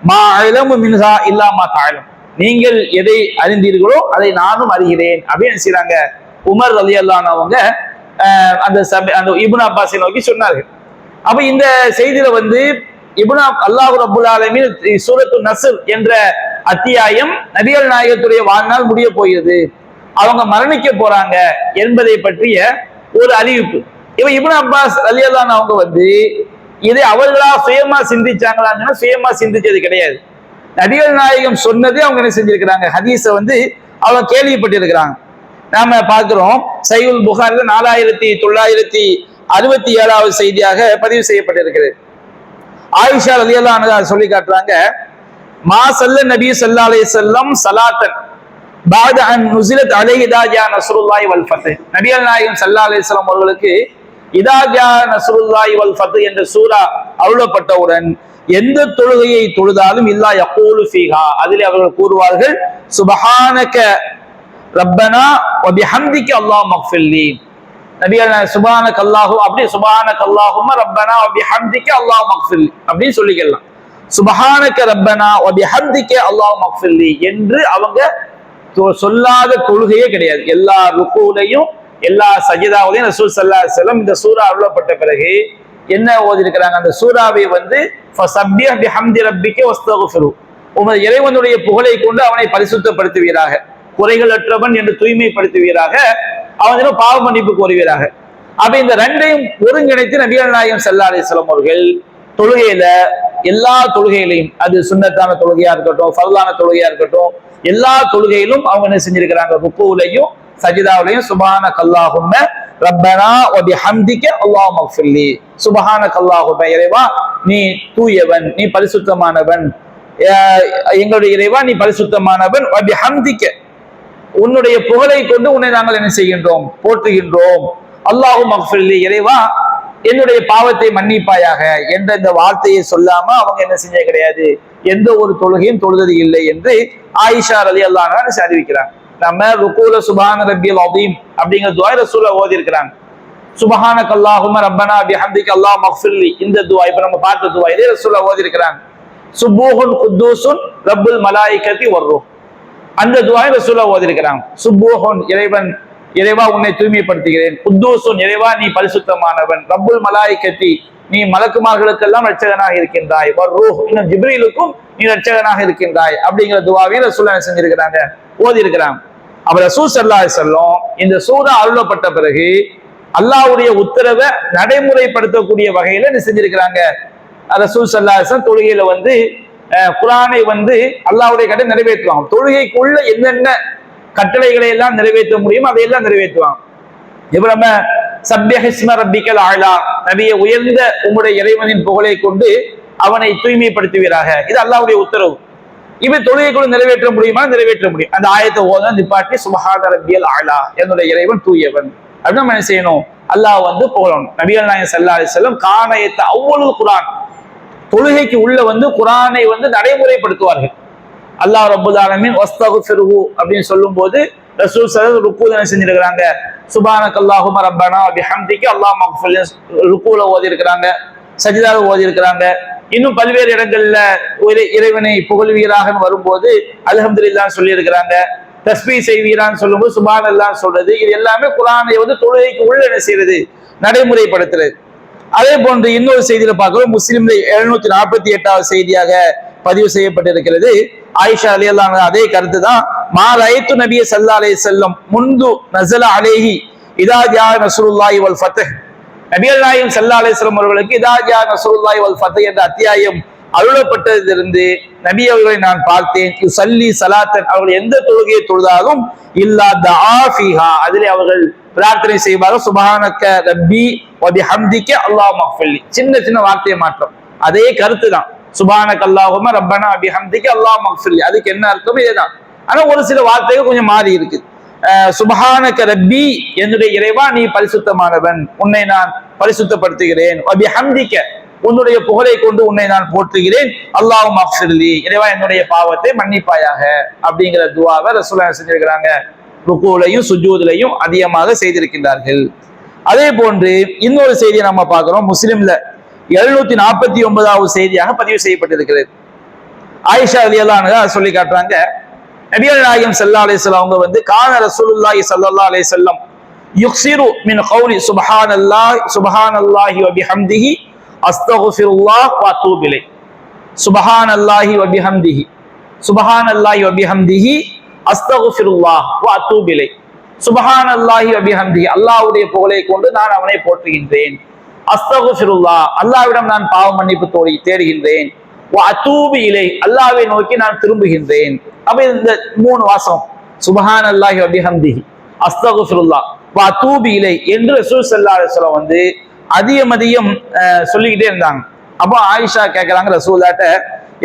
மா அலமு மின்ஹா இல்லாமா தாயிலும், நீங்கள் எதை அறிந்தீர்களோ அதை நானும் அறிகிறேன் அப்படின்னு செய்றாங்க. உமர் ரலியல்லாஹு அவங்க அந்த இப்னு அப்பாஸை நோக்கி சொன்னார்கள். அப்ப இந்த செய்தியில வந்து அல்லாஹ் ரப்புல் ஆலமீன் சூரத்து நஸ்ர் என்ற அத்தியாயம் நபிகள் நாயகத்துடைய வாழ்நாள் முடிய போகிறது, அவங்க மரணிக்க போறாங்க என்பதை பற்றிய ஒரு அறிவிப்பு. இப்னு அப்பாஸ் ரலியல்லாஹு அவங்க வந்து இதை அவர்களா சுயமா சிந்திச்சாங்களான்னு சுயமா சிந்திச்சது கிடையாது. நபிகள் நாயகம் சொன்னது அவங்க என்ன செஞ்சிருக்கிறாங்க, ஹதீஸ வந்து அவங்க கேள்விப்பட்டிருக்கிறாங்க. நாம பார்க்கிறோம் சஹீஹுல் புகாரில 4967வது செய்தியாக பதிவு செய்யப்பட்டிருக்கிறது. ஆயிஷா ரலியல்லாஹு அன்ஹா சொல்லி காட்டுறாங்க, மா ஸல்ல நபி ஸல்லல்லாஹு அலைஹி வஸல்லம் ஸலாத்தன் பாத அன் நுஸிலத் அலைஹி இதா ஜா நஸ்ருல்லாஹி வல் ஃபத்ஹ், நபிகள் நாயகம் ஸல்லல்லாஹு அலைஹி வஸல்லம் அவர்களுக்கு இதா ஜா நஸ்ருல்லாஹி வல் ஃபத்ஹ் என்ற சூரா அருளப்பட்டவுடன் எந்த தொழுகையை தொழுதாலும் இல்லா யகூலு ஃபீஹா, அதிலே அவர்கள் கூறுவார்கள், சுப்ஹானக ரப்பனா வ பிஹம்திக அல்லாஹும்ம ஃபில்லி, நபிகள் சுப்ஹானக அல்லாஹு அப்படி சுப்ஹானக அல்லாஹும்ம ரப்பனா வ பிஹம்திக அல்லாஹும்ம ஃபில்லி அப்படின்னு சொல்லிக்கலாம். சுப்ஹானக ரப்பனா வ பிஹம்திக அல்லாஹும்ம ஃபில்லி என்று அவங்க சொல்லாத தொழுகையே கிடையாது. எல்லா ருக்குலையும் எல்லா சஜிதாவிலையும் ரசூல் ஸல்லல்லாஹு அலைஹி வஸல்லம் இந்த சூரா அருளப்பட்ட பிறகு என்ன ஓதி இருக்கிறாங்க, அந்த சூராவை வந்து ஃபஸப்பிஹ் பிஹம்தி ரப்பிக வஸ்தக்ஃபிரு, உமது இறைவனுடைய புகழை கொண்டு அவனை பரிசுத்தப்படுத்துவீராக, குறைகளற்றவன் என்று தூய்மைப்படுத்துவீராக, அவன் பாவ மன்னிப்பு கோருவீராக. அப்ப இந்த ரெண்டையும் ஒருங்கிணைத்து நபிகள் நாயகம் ஸல்லல்லாஹு அலைஹி வஸல்லம் அவர்கள் தொழுகையில எல்லா தொழுகையிலையும், அது சுன்னத்தான தொழுகையா இருக்கட்டும் ஃபர்லான தொழுகையா இருக்கட்டும், எல்லா தொழுகையிலும் அவங்க என்ன செஞ்சிருக்கிறாங்க, ருக்குலையும் சஜிதாவிலையும் சுப்ஹானக அல்லாஹும்ம ரப்பனா வ பிஹம்திக அல்லாஹும்ம ஃபில்லி, சுப்ஹானக அல்லாஹும்ம இறைவா நீ தூயவன், நீ பரிசுத்தமானவன், எங்களுடைய இறைவா நீ பரிசுத்தமானவன், வ பிஹம்திக உன்னுடைய புகழை கொண்டு உன்னை நாங்கள் என்ன செய்கின்றோம், போற்றுகின்றோம், அல்லாஹும்ம ஃபில்லி இறைவா என்னுடைய பாவத்தை மன்னிப்பாயாக என்ற இந்த வார்த்தையை சொல்லாம அவங்க என்ன செஞ்ச கிடையாது, எந்த ஒரு தொழுகையும் தொழுதது இல்லை என்று ஆயிஷா ரலியல்லாஹு அன்ஹா அறிவிக்கிறாங்க. நம்ம ருக்கூல சுப்ஹான ரப்பியல் அதீம் அப்படிங்கிற துஆ ரசூலுல்லாஹ் ஓதி இருக்கிறாங்க. சுப்ஹானக அல்லாஹும்ம ரப்பனா பிஹம்திக அல்லாஹும்ம ஃபில்லி, இந்த துஆ இப்ப நம்ம பார்த்த துஆ இதே ரசூலுல்லாஹ் ஓதி இருக்கிறாங்க. சுப்ஹூன் குத்தூசுன் ரப்புல் மலாயிகத்தி வர்ரூஹ், அந்த துஆ ரசூலுல்லாஹ் ஓதி இருக்கிறாங்க. சுப்ஹூன் இறைவா உன்னை தூய்மைப்படுத்துகிறேன், குத்தூசுன் இறைவா நீ பரிசுத்தமானவன், ரப்புல் மலாயிகத்தி நீ மலக்குமார்களுக்கெல்லாம் ரட்சகனாக இருக்கின்றாய், வர்ரூஹ் இன்னும் ஜிப்ரீலுக்கும் நீ ரட்சகனாக இருக்கின்றாய் அப்படிங்கிற துஆவை ரசூலுல்லாஹ் செஞ்சிருக்கிறாங்க, ஓதி இருக்கிறாங்க. அப்ப ரசூல் ஸல்லல்லாஹு அலைஹி வஸல்லம் இந்த சூரா அருளப்பட்ட பிறகு அல்லாஹ்வுடைய உத்தரவை நடைமுறைப்படுத்தக்கூடிய வகையில என்ன செஞ்சிருக்கிறாங்க, ரசூல் ஸல்லல்லாஹு அலைஹி வஸல்லம் தொழுகையில வந்து குர்ஆனை வந்து அல்லாஹ்வுடைய கட்டளை நிறைவேற்றுவாங்க. தொழுகைக்குள்ள என்னென்ன கட்டளைகளை எல்லாம் நிறைவேற்ற முடியும் அதையெல்லாம் நிறைவேற்றுவாங்க. இப்ப நம்ம சப்பிஹ் இஸ்ம ரப்பிக்கல் அலா, நபியை உயர்ந்த உம்முடைய இறைவனின் புகழை கொண்டு அவனை தூய்மைப்படுத்துவீராக, இது அல்லாஹ்வுடைய உத்தரவு. இப்ப தொழுகைக்குள்ள நிறைவேற்ற முடியுமா, நிறைவேற்ற முடியும். அந்த ஆயத்தை ஓத நிப்பாட்டி சுப்ஹான ரப்பியல் அலா என்னுடைய இறைவன் தூயவன் அப்படின்னு நம்ம என்ன செய்யணும், அல்லாஹ் வந்து புகழணும். நபிகள் நாயகம் ஸல்லல்லாஹு அலைஹி வஸல்லம் கானயத்த அவ்வளவு குர்ஆன், தொழுகைக்கு உள்ள வந்து குர்ஆனை வந்து நடைமுறைப்படுத்துவார்கள். அல்லாஹ் ரப்பல் ஆலமீன் வஸ்தக்ஃபிருஹு அப்படின்னு சொல்லும் போது ரசூல் ஸல்லல்லாஹு அலைஹி வஸல்லம் ருக்குல செஞ்சிருக்காங்க, சுப்ஹானக அல்லாஹும்ம ரப்பனா பிஹம்திக அல்லாஹும்ம ஃபில்லி ருக்குல ஓதி இருக்கிறாங்க, சஜிதால ஓதி இருக்கிறாங்க. இன்னும் பல்வேறு இடங்கள்ல இறைவனை புகழ்வீராக வரும்போது அல்ஹம்துலில்லாஹ் சொல்லி இருக்கிறாங்க. தஸ்பீஹ் செய்வீரான்னு சொல்லும்போது சுப்ஹானல்லாஹ் சொல்றது, இது எல்லாமே குர்ஆனை வந்து தொழுகைக்கு உள்ள என்ன செய்யறது, நடைமுறைப்படுத்துறது. அதே போன்று இன்னொரு செய்தியில பார்க்கிறோம், முஸ்லிம்ல 748வது செய்தியாக பதிவு செய்யப்பட்டிருக்கிறது. ஆயிஷா ரலியல்லாஹு அன்ஹா அதே கருத்து தான், மா ரஅய்து நபிய ஸல்லல்லாஹு அலைஹி வஸல்லம் முந்து நஸல அலைஹி இதா ஜா நஸ்ருல்லாஹி வல் ஃபத்ஹ், நபிகள் நாயகம் ஸல்லல்லாஹு அலைஹி வஸல்லம் அவர்களுக்கு இதா ஜா நஸ்ருல்லாஹி வல் ஃபத்ஹ் என்ற அத்தியாயம் அருளப்பட்டதிலிருந்து நபி அவர்களை நான் பார்த்தேன், யுஸல்லி ஸலாத்தன் அவர்கள் எந்த தொழுகையை தொழுதாலும் இல்லா தஆ ஃபீஹா அதிலே அவர்கள் பிரார்த்தனை செய்வார்கள், சுப்ஹானக ரப்பி வ பிஹம்திக அல்லாஹும்ம ஃபில்லி, சின்ன சின்ன வார்த்தை மாற்றம், அதே கருத்து தான். சுப்ஹானக அல்லாஹும்ம ரப்பனா பிஹம்திக அல்லாஹும்ம ஃபில்லி, அதுக்கு என்ன அர்த்தம் இதுதான். ஆனா ஒரு சில வார்த்தைகள் கொஞ்சம் மாறி இருக்கு. சுப்ஹானக ரப்பி என்னுடைய இறைவா நீ பரிசுத்தமானவன், உன்னை நான் பரிசுத்தப்படுத்துகிறேன், வ பிஹம்திக உன்னுடைய புகழை கொண்டு உன்னை நான் போற்றுகிறேன், அல்லாஹும்ம ஃபில்லி இறைவா என்னுடைய பாவத்தை மன்னிப்பாயாக அப்படிங்கிற துஆவை ரசூலுல்லாஹ் செஞ்சிருக்கிறாங்க. ருக்குலையும் சுஜூதுலையும் அதிகமாக செய்திருக்கின்றார்கள். அதே போன்று இன்னொரு செய்தியை நம்ம பார்க்கிறோம், முஸ்லிம்ல 749வது செய்தியாக பதிவு செய்யப்பட்டிருக்கிறது. ஆயிஷா ரலியல்லாஹு அன்ஹா சொல்லி காட்டுறாங்க, நபிகள் நாயகம் ஸல்லல்லாஹு அலைஹி வஸல்லம் அவங்க வந்து கான ரசூலுல்லாஹி ஸல்லல்லாஹு அலைஹி வஸல்லம் யுக்ஸிரு மின் கௌலி சுப்ஹானல்லாஹி வ பிஹம்திஹி அஸ்தக்ஃபிருல்லாஹ் வ அத்தூபு இலைஹ். சுப்ஹானல்லாஹி வ பிஹம்திஹி, சுப்ஹானல்லாஹி வ பிஹம்திஹி அஸ்தக்ஃபிருல்லாஹ் வ அத்தூபு இலைஹ். சுப்ஹானல்லாஹி வ பிஹம்திஹி, அல்லாஹ்வுடைய புகழை கொண்டு நான் அவனை போற்றுகின்றேன். அஸ்தக்ஃபிருல்லாஹ், அல்லாஹ்விடம் நான் பாவ மன்னிப்பு தேடுகின்றேன். வ அத்தூபு இலைஹ், அல்லாஹ்வை நோக்கி நான் திரும்புகின்றேன். அப்ப இந்த 3 வாசம் சுப்ஹானல்லாஹி வ பிஹம்திஹி அஸ்தக்ஃபிருல்லாஹ் வ அத்தூபு இலைஹ் என்று ரசூல் ஸல்லல்லாஹு அலைஹி வஸல்லம் வந்து அதிகம் சொல்லிக்கிட்டே இருந்தாங்க. அப்போ ஆயிஷா கேட்கிறாங்க ரசூலுல்லாஹ்ட்ட,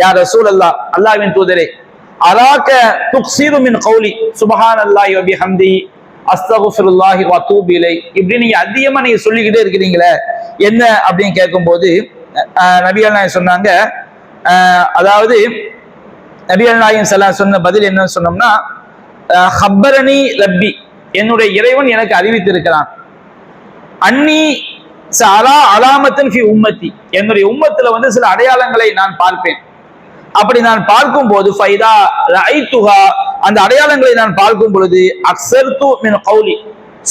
யா ரசூலல்லாஹ், அல்லாஹ்வின் தூதரே, அராக துக்ஸிரு மின் கௌலி சுப்ஹானல்லாஹி வ பிஹம்திஹி அஸ்தக்ஃபிருல்லாஹி வ அத்தூபு இலைஹ், இப்படி நீங்க அதிகமா நீங்க சொல்லிக்கிட்டே இருக்கிறீங்களே என்ன அப்படின்னு கேட்கும்போது நபிகள் நாயகம் சொன்னாங்க, அதாவது நபிகள் நாயகம் ஸல்லல்லாஹு சொன்ன பதில் என்ன சொன்னோம்னா, ஹப்பரணி ரப்பி, என்னுடைய இறைவன் எனக்கு அறிவித்திருக்கிறான், அன்னி சஅலா அலாமத்தன் ஃபி உம்மத்தி, என்னுடைய உம்மத்துல வந்து சில அடையாளங்களை நான் பார்ப்பேன். அப்படி நான் பார்க்கும் போது ஃபைதா ரஐதுஹா, அந்த அடையாளங்களை நான் பார்க்கும் பொழுது அக்ஸர்து மின் கௌலி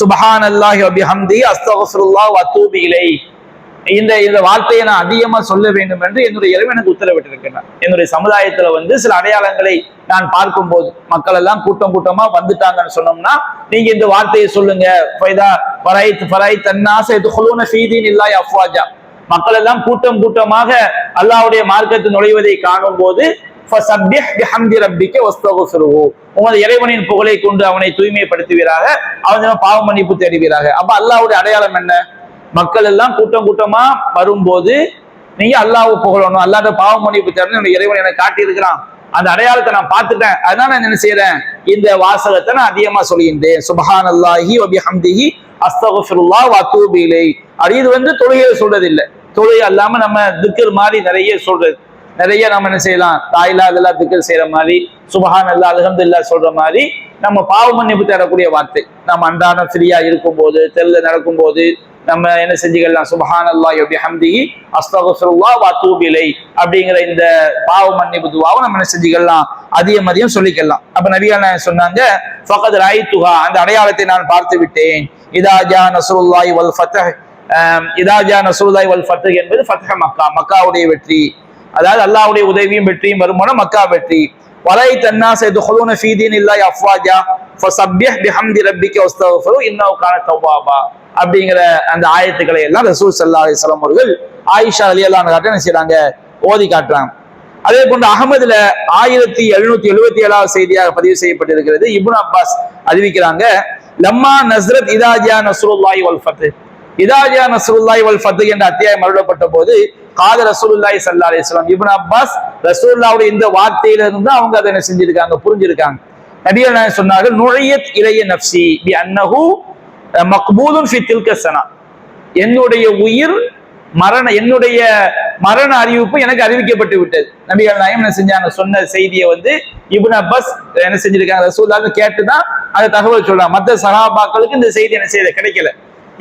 சுப்ஹானல்லாஹி வ பிஹம்திஹி அஸ்தக்ஃபிருல்லாஹ் வ அத்தூபு இலைஹ், இந்த வார்த்தையை நான் அதிகமா சொல்ல வேண்டும் என்று என்னுடைய இறைவன் எனக்கு உத்தரவிட்டிருக்கிறார். என்னுடைய சமுதாயத்துல வந்து சில அடையாளங்களை நான் பார்க்கும் போது மக்கள் எல்லாம் கூட்டமா வந்துட்டாங்கன்னு சொன்னோம்னா, நீங்க இந்த வார்த்தையை சொல்லுங்க, ஃபைதா ஃபரைத் அன்னாஸ யதுகுலூன ஃபீ தீனில்லாஹி அஃப்வாஜா, மக்கள் எல்லாம் கூட்டமாக அல்லாஹ்வுடைய மார்க்கத்தில் நுழைவதை காணும் போது ஃபஸப்பிஹ் பிஹம்தி ரப்பிக வஸ்தக்ஃபிருஹு, உங்கள் இறைவனின் புகழை கொண்டு அவனை தூய்மைப்படுத்துவீராக, அவனிடம் பாவ மன்னிப்பு தேடுவீராக. அப்ப அல்லாஹ்வுடைய அடையாளம் என்ன? மக்கள் எல்லாம் கூட்டமா வரும்போது நீங்க அல்லாஹ்வை புகழணும், அல்லாஹ்ட பாவ மன்னிப்பு தேடணும், இறைவன் எனக்கு காட்டி இருக்கிறான், அந்த அடையாளத்தை நான் பார்த்துட்டேன், அதனால நான் என்ன செய்யறேன், இந்த வாசகத்தை நான் அதிகமா சொல்கின்றேன். சுப்ஹானல்லாஹி வ பிஹம்திஹி அஸ்தக்ஃபிருல்லாஹ் வ அத்தூபு இலைஹ். இது வந்து தொழுகையில சொல்றது இல்லை, தொழுகை அல்லாம நம்ம திக்ர் மாதிரி நிறைய சொல்றது, நிறைய நம்ம என்ன செய்யலாம், தாயிலா அதெல்லாம் திக்ர் செய்யற மாதிரி, சுப்ஹானல்லாஹ் அல்ஹம்துலில்லாஹ் சொல்ற மாதிரி நம்ம பாவ மன்னிப்பு தேடக்கூடிய வார்த்தை. நம்ம அன்றாடம் ஃப்ரீயா இருக்கும் போது, தெருல நடக்கும் போது நம்ம என்ன செஞ்சுக்கலாம், சுப்ஹானல்லாஹி வ பிஹம்திஹி அஸ்தக்ஃபிருல்லாஹ் வ அத்தூபு இலைஹ் அப்படிங்கிற இந்த பாவ மன்னிப்பு துஆவை நம்ம என்ன செஞ்சுக்கலாம், அதிகம் சொல்லிக்கலாம். அப்ப நபிகள் நாயகம் சொன்னாங்க, ஃபகத் ரஐதுஹா, அந்த அடையாளத்தை நான் பார்த்து விட்டேன். இதா ஜா நஸ்ருல்லாஹி வல் ஃபத்ஹ், இதா ஜா நஸ்ருல்லாஹி வல் ஃபத்ஹ் என்பது ஃபத்ஹ் மக்கா, மக்காவுடைய வெற்றி, அதாவது அல்லாஹ்வுடைய உதவியும் வெற்றியும் வருமான மக்கா வெற்றி. வலைத் அன்னாஸ யதுகுலூன ஃபீ தீனில்லாஹி அஃப்வாஜா ஃபஸப்பிஹ் பிஹம்தி ரப்பிக வஸ்தக்ஃபிரு இன்னஹு கான தவ்வாபா அப்படிங்கிற அந்த ஆயத்துக்களை எல்லாம் ரசூல் ஸல்லல்லாஹு அலைஹி வஸல்லம் அவர்கள் ஆயிஷா ரலியல்லாஹு அன்ஹா என்ன செய்றாங்க, ஓதி காட்டுறாங்க. அதே போன்று அகமதுல 1777வது செய்தியாக பதிவு செய்யப்பட்டிருக்கிறது. இப்னு அப்பாஸ் அறிவிக்கிறாங்க, லம்மா நஸ்ரத் இதா ஜா நஸ்ருல்லாஹி வல் ஃபத்ஹ், இதா ஜா நஸ்ருல்லாஹி வல் ஃபத்ஹ் என்ற அத்தியாயம் அருளப்பட்ட போது காத ரசூலுல்லாஹி ஸல்லல்லாஹு அலைஹி வஸல்லம், இப்னு அப்பாஸ் ரசூலுல்லாஹ்வுடைய இந்த வார்த்தையிலிருந்து அவங்க அதை என்ன செஞ்சிருக்காங்க, புரிஞ்சிருக்காங்க. நபிகள் நாயகம் சொன்னார்கள், நுழையத் இலைய நஃப்ஸி பி அன்னஹு மக்பூலுன் ஃபி தில்க ஸனா, என்னுடைய உயிர் என்னுடைய மரண அறிவிப்பு எனக்கு அறிவிக்கப்பட்டு விட்டது. நபிகள் நாயகம் என்ன செஞ்சாங்க, சொன்ன செய்தியை வந்து இப்னு அப்பாஸ் என்ன செஞ்சிருக்காங்க, ரசூலுல்லாஹ் கேட்டுதான் அந்த தகவல் சொல்றாங்க. மற்ற சஹாபாக்களுக்கு இந்த செய்தி என்ன செய்யல, கிடைக்கல.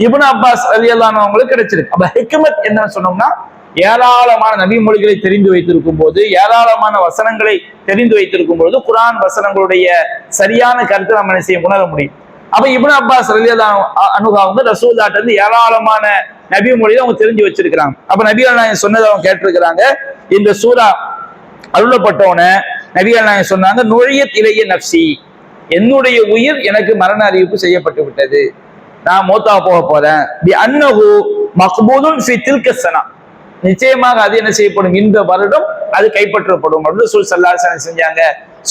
இப்னு அப்பாஸ் ரலியல்லாஹு அன்ஹு அவங்களுக்கு கிடைச்சிருக்கு. அப்ப ஹிக்மத் என்னன்னு சொன்னோம்னா, ஏராளமான நபி மொழிகளை தெரிந்து வைத்திருக்கும் போது, ஏராளமான வசனங்களை தெரிந்து வைத்திருக்கும் பொழுது குர்ஆன் வசனங்களுடைய சரியான கருத்தை நம்ம என்ன செய்ய உணர முடியும். அப்ப இப்னு அப்பாஸ் ரலியல்லாஹு அன்ஹு அவங்க ரசூலுல்லாஹ்ட்ட இருந்து ஏராளமான நபி மொழியை அவங்க தெரிஞ்சு வச்சிருக்கிறாங்க. அப்ப நபிகள் நாயகம் சொன்னதை அவங்க கேட்டிருக்கிறாங்க. இந்த சூரா அருளப்பட்டவன நபிகள் நாயகம் சொன்னாங்க, நுழையத் இலைய நஃப்ஸி, என்னுடைய உயிர் எனக்கு மரண அறிவிப்பு செய்யப்பட்டு விட்டது, நான் மௌத்தா போக போறேன். பி அன்னஹு மக்பூலுன் ஃபி தில்க ஸனா, நிச்சயமாக அது என்ன செய்யப்படும், இந்த வருடம் அது கைப்பற்றப்படும் அப்படின்னு ரசூல் ஸல்லல்லாஹு அலைஹி வஸல்லம் செஞ்சாங்க,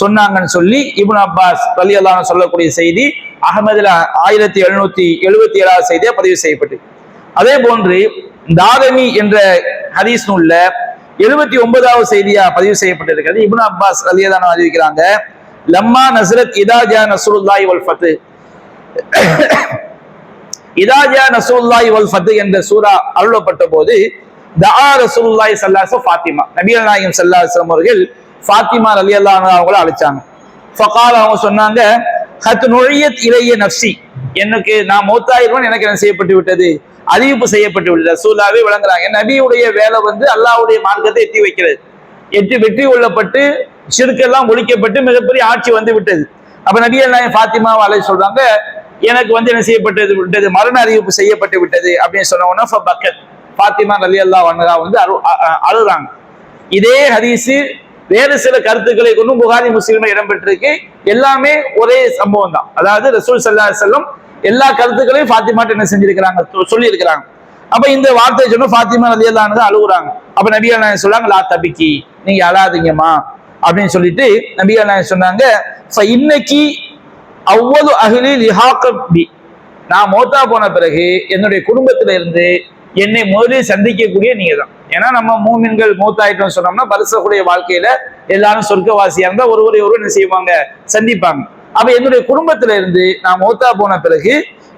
சொன்னாங்கன்னு சொல்லி இப்னு அப்பாஸ் ரலியல்லாஹு அன்ஹு சொல்லக்கூடிய செய்தி அகமதுல 1777வது செய்தியா பதிவு செய்யப்பட்டு. அதே போன்று தாரமி என்ற ஹதீஸ் நூல்ல 79வது செய்தியா பதிவு செய்யப்பட்டிருக்கிறது. இப்னு அப்பாஸ் ரலியல்லாஹு அன்ஹு அறிவிக்கிறாங்க, லம்மா நஸ்ரத் இதா ஜா நஸ்ருல்லாஹி வல் ஃபத்ஹ், இதா ஜா நஸ்ருல்லாஹி வல் ஃபத்ஹ் என்ற சூரா அருளப்பட்ட போது தஆ ரசூலுல்லாஹி ஸல்லல்லாஹு அலைஹி வஸல்லம் ஃபாத்திமா, நபிகள் நாயகம் ஸல்லல்லாஹு அலைஹி வஸல்லம் அவர்கள் ஃபாத்திமா ரலியல்லாஹு அன்ஹா அவங்களை அழைச்சாங்க. ஃபகால, அவங்க சொன்னாங்க, ஹத் நுழையத் இலைய நஃப்ஸி, எனக்கு நான் மௌத்தாயிருவன் எனக்கு என்ன செய்யப்பட்டு விட்டது, அறிவிப்பு செய்யப்பட்டு விட்டது. ரசூலாவே விளங்குறாங்க. நபியுடைய வேலை வந்து அல்லாஹ்வுடைய மார்க்கத்தை எட்டி வைக்கிறது. எட்டி வெற்றி கொள்ளப்பட்டு ஷிர்கெல்லாம் ஒழிக்கப்பட்டு மிகப்பெரிய ஆட்சி வந்து விட்டது. அப்ப நபிகள் நாயகம் ஃபாத்திமா அலைஹி சொல்றாங்க, எனக்கு வந்து என்ன செய்யப்பட்டது விட்டது, மரண அறிவிப்பு செய்யப்பட்டு விட்டது அப்படின்னு சொன்ன உடனே ஃபாத்திமா ரலியல்லாஹு அன்ஹா வந்து அழுறாங்க. இதே ஹதீஸ் வேறு சில கருத்துக்களை கொண்டும் புகாரி முஸ்லிம்ல இடம்பெற்றிருக்கு. எல்லாமே ஒரே சம்பவம் தான். அதாவது ரசூல் ஸல்லல்லாஹு அலைஹி வஸல்லம் எல்லா கருத்துக்களையும் ஃபாத்திமாட்ட என்ன செஞ்சிருக்கிறாங்க, சொல்லி இருக்கிறாங்க. அப்ப இந்த வார்த்தையை சொன்ன ஃபாத்திமா ரலியல்லாஹு அன்ஹா அழுகுறாங்க. அப்ப நபிகள் நாயகம் சொல்றாங்க, லா தபிக்கி, நீங்க அழாதீங்கம்மா அப்படின்னு சொல்லிட்டு நபிகள் நாயகம் சொன்னாங்க, இன்னைக்கு அவ்வளவு அஹ்லி லிஹாகபி, நான் மௌத்தா போன பிறகு என்னுடைய குடும்பத்தில இருந்து என்னை முதலில் சந்திக்கக்கூடிய நீங்க தான். ஏன்னா நம்ம மூமின்கள் மூத்தாயிட்டோம் சொன்னோம்னா பரிசக்கூடிய வாழ்க்கையில எல்லாரும் சொர்க்கவாசியா இருந்தா ஒருவரை என்ன செய்வாங்க, சந்திப்பாங்க. அப்ப என்னுடைய குடும்பத்தில இருந்து நான் மௌத்தா போன பிறகு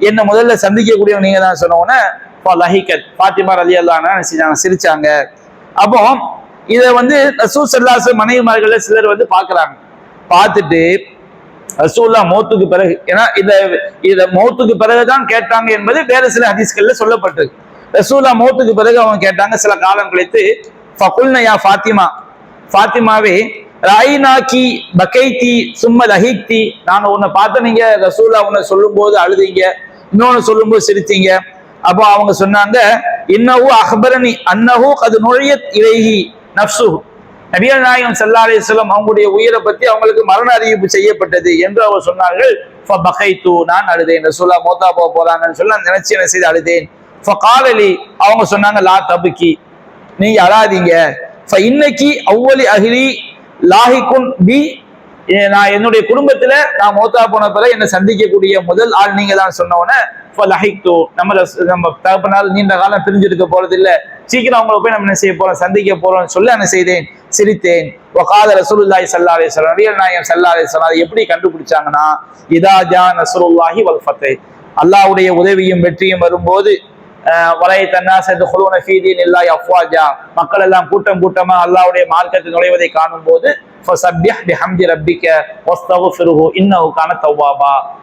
என்னை முதல்ல சந்திக்கக்கூடிய நீங்க தான் சொன்னோன்னே ஃபாத்திமா ரலியல்லாஹு அன்ஹா செஞ்சாங்க, சிரிச்சாங்க. அப்போ இதை வந்து ரசூல் ஸல்லல்லாஹு அலைஹி வஸல்லம் மனைவிமார்கள சிலர் வந்து பாக்குறாங்க. பார்த்துட்டு ரசூல்லா மௌத்துக்கு பிறகு, ஏன்னா இத மௌத்துக்கு பிறகுதான் கேட்டாங்க என்பது வேற சில ஹதீஸ்கள்ல சொல்லப்பட்டது. ரசூல்லா மௌத்துக்கு பிறகு அவங்க கேட்டாங்க. சில காலம் கழித்து ஃபகுல்னா யா ஃபாத்திமா, ஃபாத்திமாவே ராயினாக்கி பகைத்தி சும்ம லஹிக்தி, நான் உன்னை பார்த்து நீங்க ரசூல்லா உன்னை சொல்லும் போது அழுதீங்க, இன்னொன்னு சொல்லும் போது சிரித்தீங்க. அப்போ அவங்க சொன்னாங்க, இன்னஹு அஹ்பரனி அன்னஹு கது நுழையத் இலைஹி நஃப்சுஹு, நபிகள் நாயகம் ஸல்லல்லாஹு அலைஹி வஸல்லம் அவங்களுடைய உயிரை பத்தி அவங்களுக்கு மரண அறிவிப்பு செய்யப்பட்டது என்று அவர் சொன்னார்கள். ஃபபகைத்து, நான் அழுதேன். ரசூல்லா மௌத்தா போக போறாங்கன்னு சொல்லி நான் நினைச்சு என்ன செய்து அழுதேன். ஃபகாலலி, அவங்க சொன்னாங்க, லா தபுக்கி, நீங்க அழாதீங்க. இன்னைக்கு அவ்வளி அஹ்லி லாஹிகுன் பி, நான் என்னுடைய குடும்பத்துல நான் மௌத்தா போன பிறகு என்னை சந்திக்கக்கூடிய முதல் ஆள் நீங்க தான் சொன்னோன்னே நம்ம தகப்பனால் நீண்ட காலம் பிரிஞ்சிருக்க போறது இல்ல, சீக்கிரம் அவங்களை போய் நம்ம என்ன செய்ய போறோம், சந்திக்க போறோம்னு சொல்லி என்ன செய்தேன், சிரித்தேன். வகாத ரசூலுல்லாஹி ஸல்லல்லாஹு அலைஹி வஸல்லம், நபிகள் நாயகம் ஸல்லல்லாஹு அலைஹி வஸல்லம் எப்படி கண்டுபிடிச்சாங்கன்னா, இதா ஜா நஸ்ருல்லாஹி வல் ஃபத்ஹ், அல்லாஹ்வுடைய உதவியும் வெற்றியும் வரும்போது, மக்கள் எல்லாம் கூட்டம் கூட்டமா அல்லாஹ்வுடைய மார்க்கத்தை நுழைவதை காணும் போது,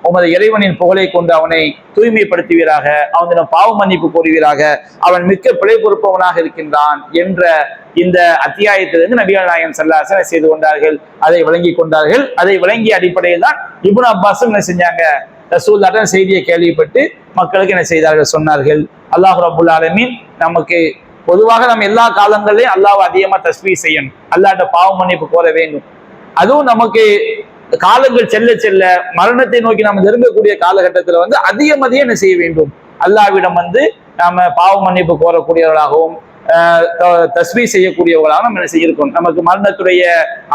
உமது இறைவனின் புகழை கொண்டு அவனை தூய்மைப்படுத்துவீராக, அவனிடம் பாவ மன்னிப்பு கோருவீராக, அவன் மிக்க பிழை பொறுப்பவனாக இருக்கின்றான் என்ற இந்த அத்தியாயத்திலிருந்து நபிகள் நாயகம் ஸல்லல்லாஹு அலைஹி வஸல்லம் செய்து கொண்டார்கள். அதை விளங்கி கொண்டார்கள். அதை விளங்கிய அடிப்படையில் தான் இப்னு அப்பாஸும் என்ன செஞ்சாங்க, ரசூலுல்லாஹ் செய்தியை கேள்விப்பட்டு மக்களுக்கு என்ன செய்தார்கள், சொன்னார்கள். அல்லாஹ் ரப்புல் ஆலமீன் நமக்கு பொதுவாக நம்ம எல்லா காலங்களிலையும் அல்லாஹ்வை அதிகமா தஸ்பீஹ் செய்யணும், அல்லாஹ்ட்ட பாவ மன்னிப்பு கோர வேண்டும். அதுவும் நமக்கு காலங்கள் செல்ல செல்ல மரணத்தை நோக்கி நம்ம நெருங்கக்கூடிய காலகட்டத்தில் வந்து அதிகம் என்ன செய்ய வேண்டும், அல்லாஹ்விடம் வந்து நாம பாவ மன்னிப்பு கோரக்கூடியவர்களாகவும் தஸ்பீஹ் செய்யக்கூடியவர்களாகவும் நம்ம என்ன செய்யிருக்கோம். நமக்கு மரணத்துடைய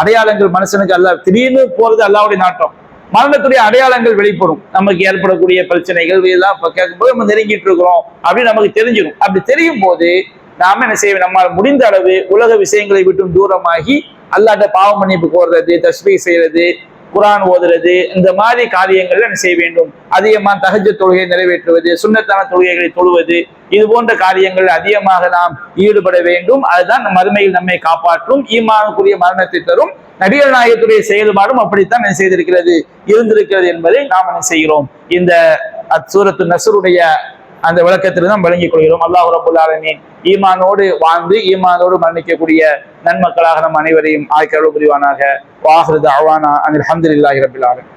அடையாளங்கள் மனுஷனுக்கு அல்லாஹ் திடீர்னு போறது அல்லாஹ்வுடைய நாட்டம், மரணத்துடைய அடையாளங்கள் வெளிப்படும். நமக்கு ஏற்படக்கூடிய பிரச்சனைகள் இதெல்லாம் கேட்கும்போது நம்ம நெருங்கிட்டு இருக்கிறோம் அப்படின்னு நமக்கு தெரிஞ்சிடும். அப்படி தெரியும் போது நாம என்ன செய்வோம், நம்மால் முடிந்த அளவு உலக விஷயங்களை விட்டும் தூரமாகி அல்லாஹ்ட்ட பாவ மன்னிப்பு கோர்றது, தஸ்பீஹ் செய்யறது, குர்ஆன் ஓதுறது, இந்த மாதிரி காரியங்கள்ல என்ன செய்ய வேண்டும், அதிகமாக தஹஜ்ஜுத் தொழுகை நிறைவேற்றுவது, சுன்னத்தான தொழுகைகளை தொழுவது, இது போன்ற காரியங்கள் அதிகமாக நாம் ஈடுபட வேண்டும். அதுதான் மறுமையில் நம்மை காப்பாற்றும், ஈமானுக்குரிய மரணத்தை தரும். நபிகள் நாயகத்துடைய செயல்பாடும் அப்படித்தான் என்ன செய்திருக்கிறது, இருந்திருக்கிறது என்பதை நாம் என்ன செய்கிறோம், இந்த சூரத்து நஸ்ருடைய அந்த விளக்கத்தில் தான் வழங்கிக் கொள்கிறோம். அல்லாஹ் ரப்புல் ஆலமீன் ஈமானோடு வாழ்ந்து ஈமானோடு மரணிக்கக்கூடிய நன்மக்களாக நம் அனைவரையும் ஆக்கி அருள் புரிவானாக. வாஹிரு தஅவானா அனில் ஹம்துலில்லாஹி ரப்பில் ஆலமீன்.